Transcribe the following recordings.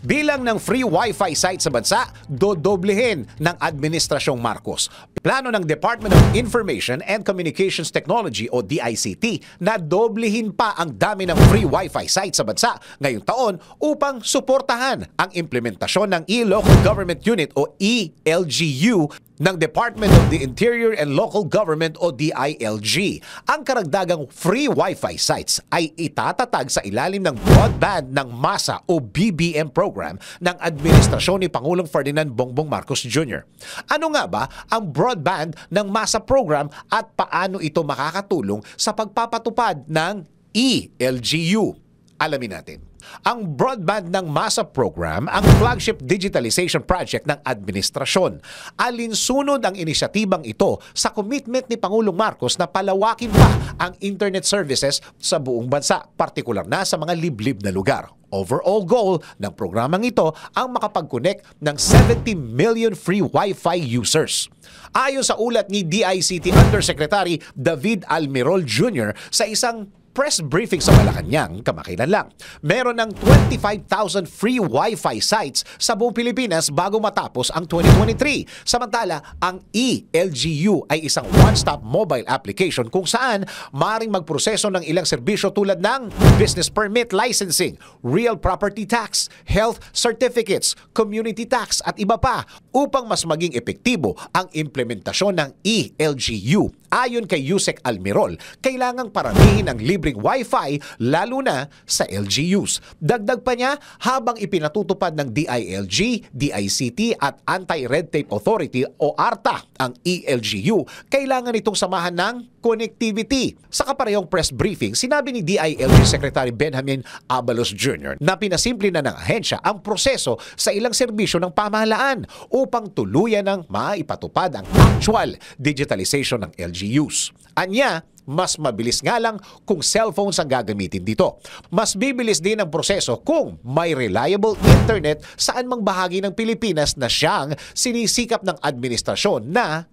Bilang ng free Wi-Fi site sa bansa, dodoblehin ng Administrasyong Marcos. Plano ng Department of Information and Communications Technology o DICT na doblehin pa ang dami ng free Wi-Fi site sa bansa ngayong taon upang suportahan ang implementasyon ng E-Local Government Unit o ELGU ng Department of the Interior and Local Government o DILG. Ang karagdagang free Wi-Fi sites ay itatatag sa ilalim ng Broadband ng Masa o BBM program ng administrasyon ni Pangulong Ferdinand Bongbong Marcos Jr. Ano nga ba ang Broadband ng Masa program at paano ito makakatulong sa pagpapatupad ng ELGU? Alamin natin. Ang Broadband ng Masa program ang flagship digitalization project ng administrasyon. Alinsunod ang inisyatibang ito sa commitment ni Pangulong Marcos na palawakin pa ang internet services sa buong bansa, partikular na sa mga liblib na lugar. Overall goal ng programang ito ang makapag-connect ng 70 million free Wi-Fi users. Ayon sa ulat ni DICT Undersecretary David Almirol Jr. sa isang press briefing sa Malacanang kamakailan lang, meron ng 25,000 free Wi-Fi sites sa buong Pilipinas bago matapos ang 2023. Samantala, ang ELGU ay isang one-stop mobile application kung saan maaaring magproseso ng ilang serbisyo tulad ng business permit licensing, real property tax, health certificates, community tax at iba pa upang mas maging epektibo ang implementasyon ng ELGU. Ayon kay Yusek Almirol, kailangang paramihin ang libreng Wi-Fi lalo na sa LGUs. Dagdag pa niya, habang ipinatutupad ng DILG, DICT at Anti-Red Tape Authority o ARTA ang ELGU, kailangan itong samahan ng connectivity. Sa kaparehong press briefing, sinabi ni DILG Secretary Benjamin Abalos Jr. na pinasimple na ng ahensya ang proseso sa ilang serbisyo ng pamahalaan upang tuluyan ng maipatupad ang actual digitalization ng LGUs. Anya, mas mabilis nga lang kung cellphones ang gagamitin dito. Mas bibilis din ang proseso kung may reliable internet saan mang bahagi ng Pilipinas na siyang sinisikap ng administrasyon na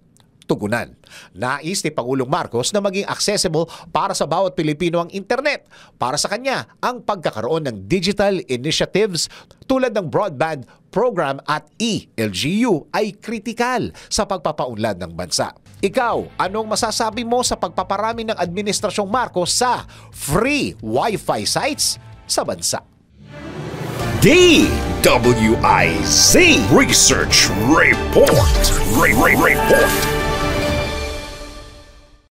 tugunan. Nais ni Pangulong Marcos na maging accessible para sa bawat Pilipino ang internet. Para sa kanya, ang pagkakaroon ng digital initiatives tulad ng broadband program at ELGU ay kritikal sa pagpapaunlad ng bansa. Ikaw, anong masasabi mo sa pagpaparami ng Administrasyong Marcos sa free Wi-Fi sites sa bansa? DWIZ Research Report. Report.